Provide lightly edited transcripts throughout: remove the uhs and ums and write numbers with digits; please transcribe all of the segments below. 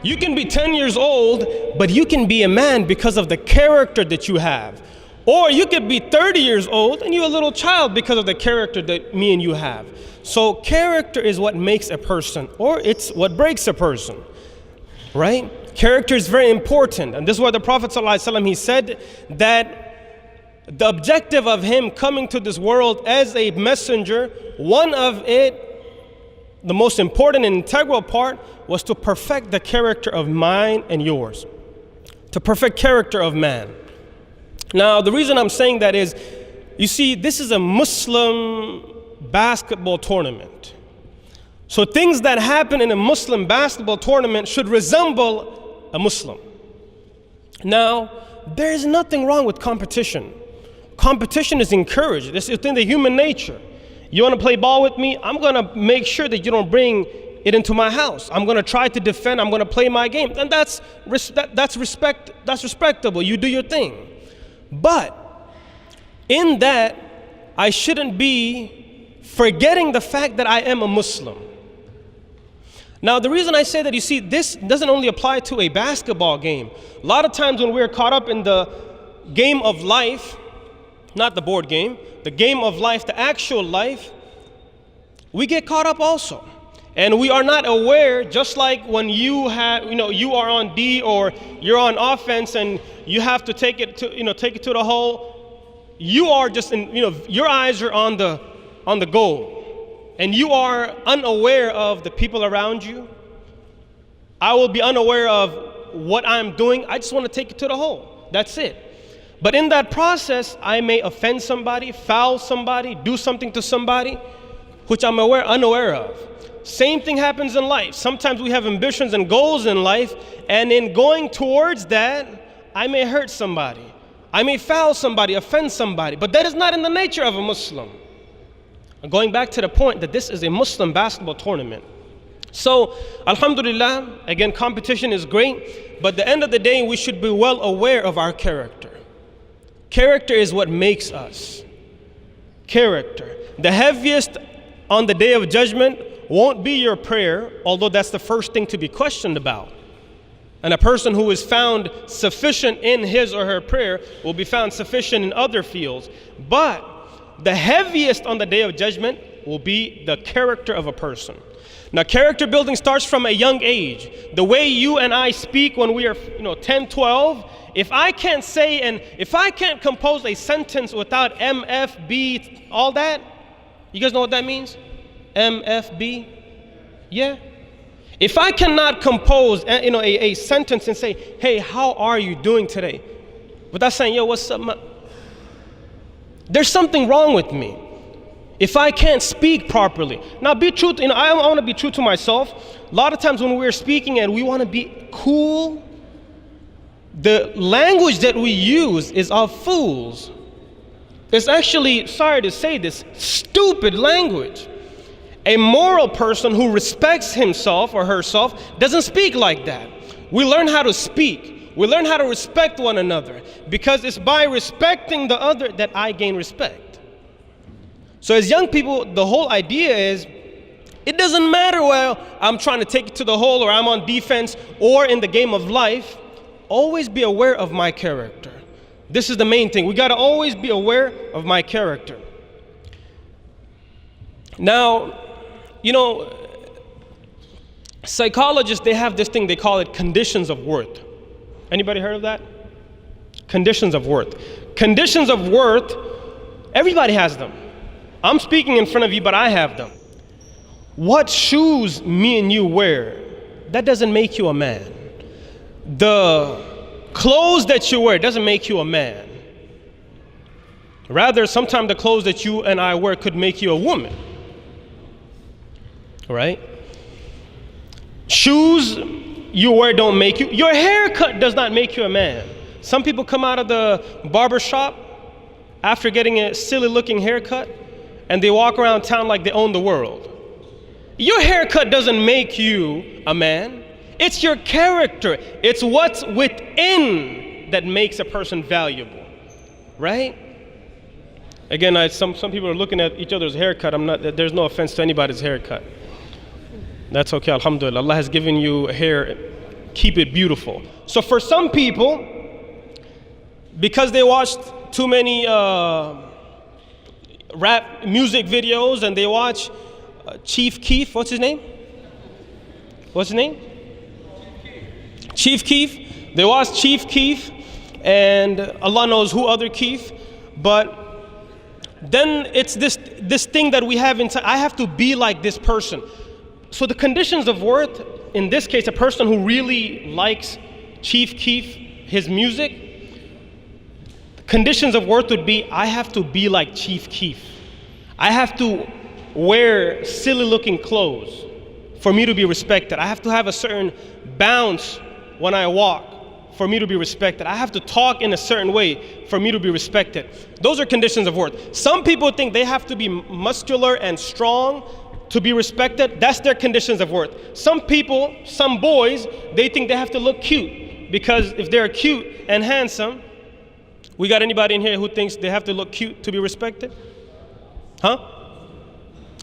You can be 10 years old, but you can be a man because of the character that you have. Or you could be 30 years old and you're a little child because of the character that me and you have. So character is what makes a person, or it's what breaks a person, right? Character is very important. And this is why the Prophet ﷺ, he said that the objective of him coming to this world as a messenger, one of it, the most important and integral part, was to perfect the character of mine and yours. To perfect character of man. Now, the reason I'm saying that is, you see, this is a Muslim basketball tournament. So things that happen in a Muslim basketball tournament should resemble a Muslim. Now, there is nothing wrong with competition. Competition is encouraged. It's within the human nature. You want to play ball with me? I'm going to make sure that you don't bring it into my house. I'm going to try to defend. I'm going to play my game. And that's respectable. You do your thing. But in that, I shouldn't be forgetting the fact that I am a Muslim. Now, the reason I say that, you see, this doesn't only apply to a basketball game. A lot of times when we're caught up in the game of life, not the board game, the game of life, the actual life, we get caught up also. And we are not aware, just like when you are on D or you're on offense and you have to take it to the hole. You are just your eyes are on the goal, and you are unaware of the people around you. I will be unaware of what I'm doing. I just want to take it to the hole. That's it. But in that process, I may offend somebody, foul somebody, do something to somebody, which I'm unaware of. Same thing happens in life. Sometimes we have ambitions and goals in life, and in going towards that, I may hurt somebody. I may foul somebody, offend somebody, but that is not in the nature of a Muslim. Going back to the point that this is a Muslim basketball tournament. So, alhamdulillah, again, competition is great, but at the end of the day, we should be well aware of our character. Character is what makes us. Character. The heaviest on the day of judgment won't be your prayer, although that's the first thing to be questioned about. And a person who is found sufficient in his or her prayer will be found sufficient in other fields. But the heaviest on the day of judgment will be the character of a person. Now, character building starts from a young age. The way you and I speak when we are 10, 12, if I can't say and if I can't compose a sentence without MFB, all that, you guys know what that means? MFB? Yeah. If I cannot compose a sentence and say, hey, how are you doing today? Without saying, yo, what's up, there's something wrong with me. If I can't speak properly. Now be true, I want to be true to myself. A lot of times when we're speaking and we want to be cool, the language that we use is of fools. It's actually, sorry to say this, stupid language. A moral person who respects himself or herself doesn't speak like that. We learn how to speak. We learn how to respect one another, because it's by respecting the other that I gain respect. So as young people, the whole idea is, it doesn't matter, well, I'm trying to take it to the hole, or I'm on defense, or in the game of life. Always be aware of my character. This is the main thing. We got to always be aware of my character. Now, psychologists, they have this thing, they call it conditions of worth. Anybody heard of that? Conditions of worth. Conditions of worth, everybody has them. I'm speaking in front of you, but I have them. What shoes me and you wear, that doesn't make you a man. The clothes that you wear doesn't make you a man. Rather, sometimes the clothes that you and I wear could make you a woman. Right? Shoes you wear don't make you. Your haircut does not make you a man. Some people come out of the barber shop after getting a silly looking haircut and they walk around town like they own the world. Your haircut doesn't make you a man. It's your character. It's what's within that makes a person valuable. Right? Again, some people are looking at each other's haircut. There's no offense to anybody's haircut. That's okay, alhamdulillah. Allah has given you hair keep it beautiful. So for some people, because they watched too many rap music videos and they watch Chief Keef, what's his name? What's his name? Chief Keef. They watch Chief Keef, and Allah knows who other Keef, but then it's this thing that we have inside. I have to be like this person. So the conditions of worth, in this case, a person who really likes Chief Keef, his music, conditions of worth would be, I have to be like Chief Keef. I have to wear silly looking clothes for me to be respected. I have to have a certain bounce when I walk for me to be respected. I have to talk in a certain way for me to be respected. Those are conditions of worth. Some people think they have to be muscular and strong to be respected. That's their conditions of worth. Some people, some boys, they think they have to look cute, because if they're cute and handsome, we got anybody in here who thinks they have to look cute to be respected? Huh?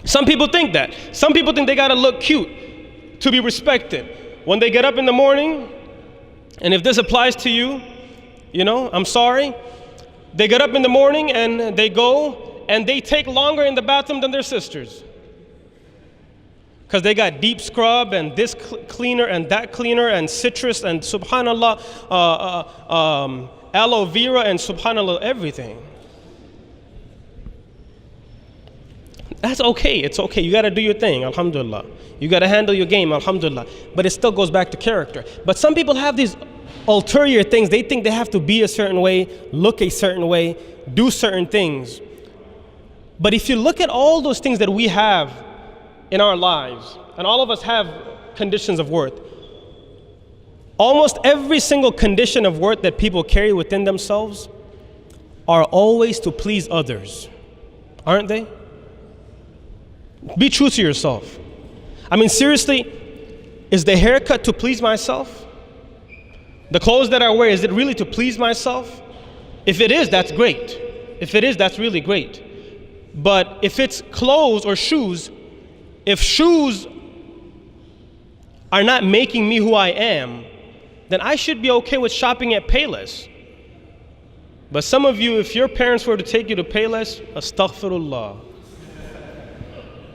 Some people think that. Some people think they gotta look cute to be respected. When they get up in the morning, and if this applies to you, you know, I'm sorry. They get up in the morning and they go and they take longer in the bathroom than their sisters. Because they got deep scrub and this cleaner and that cleaner and citrus and subhanallah, aloe vera and subhanallah everything. That's okay, it's okay. You gotta do your thing, alhamdulillah. You gotta handle your game, alhamdulillah. But it still goes back to character. But some people have these ulterior things. They think they have to be a certain way, look a certain way, do certain things. But if you look at all those things that we have in our lives, and all of us have conditions of worth, almost every single condition of worth that people carry within themselves are always to please others, aren't they? Be true to yourself. I mean, seriously, is the haircut to please myself? The clothes that I wear, is it really to please myself? If it is, that's great. If it is, that's really great. But if it's clothes or shoes, if shoes are not making me who I am, then I should be okay with shopping at Payless. But some of you, if your parents were to take you to Payless, astaghfirullah.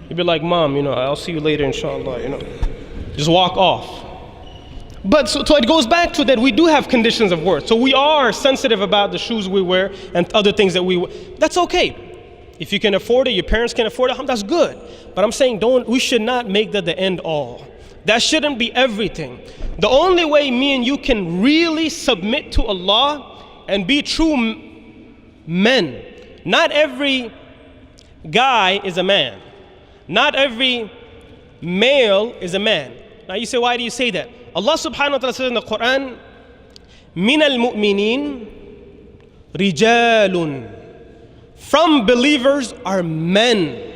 You'd be like, Mom, you know, I'll see you later, inshallah, you know. Just walk off. But so it goes back to that we do have conditions of worth. So we are sensitive about the shoes we wear and other things that we wear. That's okay. If you can afford it, your parents can afford it, that's good. But I'm saying we should not make that the end all. That shouldn't be everything. The only way me and you can really submit to Allah and be true men. Not every guy is a man. Not every male is a man. Now you say, why do you say that? Allah subhanahu wa ta'ala says in the Quran, مِنَ الْمُؤْمِنِينَ رِجَالٌ. From believers are men.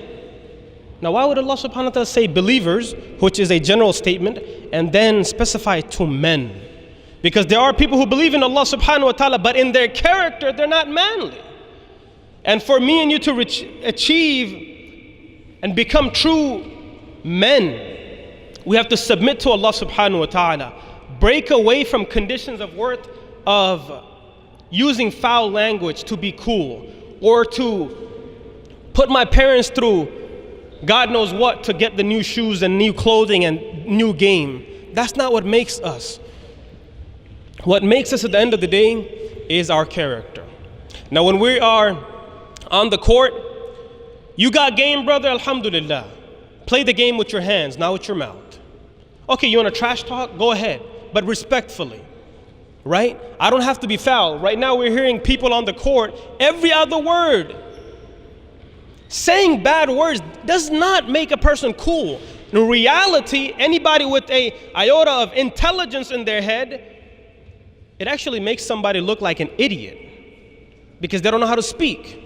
Now why would Allah subhanahu wa ta'ala say believers, which is a general statement, and then specify to men? Because there are people who believe in Allah subhanahu wa ta'ala, but in their character, they're not manly. And for me and you to achieve and become true men, we have to submit to Allah subhanahu wa ta'ala. Break away from conditions of worth of using foul language to be cool, or to put my parents through God knows what to get the new shoes and new clothing and new game. That's not what makes us. What makes us at the end of the day is our character. Now when we are on the court, you got game, brother, alhamdulillah. Play the game with your hands, not with your mouth. Okay, you want to trash talk? Go ahead, but respectfully, right? I don't have to be foul. Right now we're hearing people on the court, every other word. Saying bad words does not make a person cool. In reality, anybody with an iota of intelligence in their head, it actually makes somebody look like an idiot because they don't know how to speak.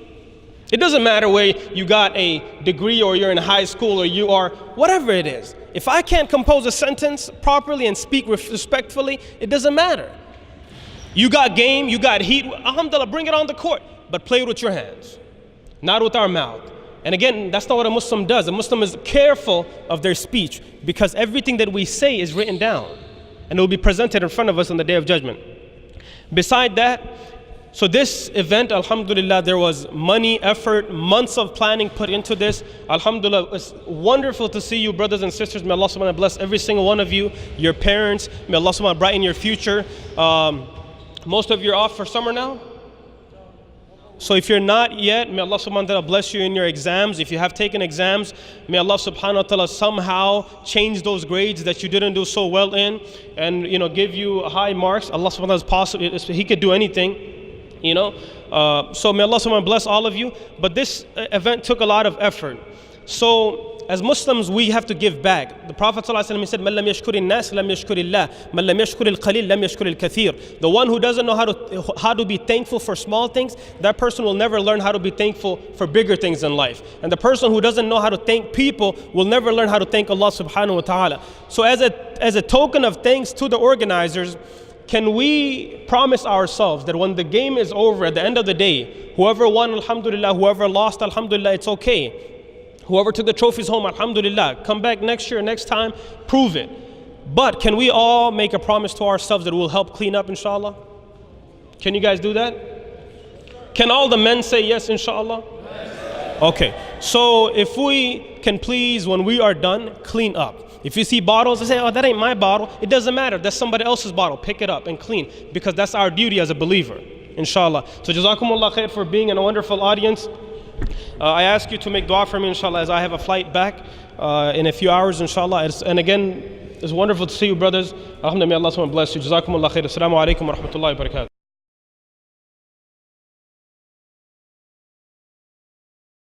It doesn't matter where you got a degree or you're in high school or you are, whatever it is. If I can't compose a sentence properly and speak respectfully, it doesn't matter. You got game, you got heat, alhamdulillah, bring it on the court, but play it with your hands, not with our mouth. And again, that's not what a Muslim does. A Muslim is careful of their speech because everything that we say is written down. and it will be presented in front of us on the Day of Judgment. Beside that, so this event, alhamdulillah, there was money, effort, months of planning put into this. Alhamdulillah, it's wonderful to see you, brothers and sisters. May Allah subhanahu wa ta'ala bless every single one of you, your parents. May Allah subhanahu wa ta'ala brighten your future. Most of you are off for summer now. So if you're not yet, may Allah subhanahu wa ta'ala bless you in your exams. If you have taken exams, may Allah subhanahu wa ta'ala somehow change those grades that you didn't do so well in, and give you high marks. Allah subhanahu wa ta'ala is possible. He could do anything. So may Allah subhanahu wa ta'ala bless all of you. But this event took a lot of effort. So as Muslims, we have to give back. The Prophet ﷺ said, "Man lam yashkuri nas lam yashkuri Allah. Man lam yashkuri al-qalil lam yashkuri al-kathir." The one who doesn't know how to be thankful for small things, that person will never learn how to be thankful for bigger things in life. And the person who doesn't know how to thank people will never learn how to thank Allah subhanahu wa ta'ala. So as a token of thanks to the organizers, can we promise ourselves that when the game is over at the end of the day, whoever won, alhamdulillah, whoever lost, alhamdulillah, it's okay. Whoever took the trophies home, alhamdulillah, come back next year, next time, prove it. But can we all make a promise to ourselves that we'll help clean up, inshallah? Can you guys do that? Can all the men say yes, inshallah? Okay, so if we can please, when we are done, clean up. If you see bottles and say, "Oh, that ain't my bottle," it doesn't matter. That's somebody else's bottle. Pick it up and clean, because that's our duty as a believer, inshallah. So jazakumullah khair for being in a wonderful audience. I ask you to make dua for me, inshallah, as I have a flight back in a few hours, inshallah. And again, it's wonderful to see you, brothers. Alhamdulillah, may Allah bless you. Jazakumullah khair. Assalamu alaikum wa rahmatullahi wa barakatuh.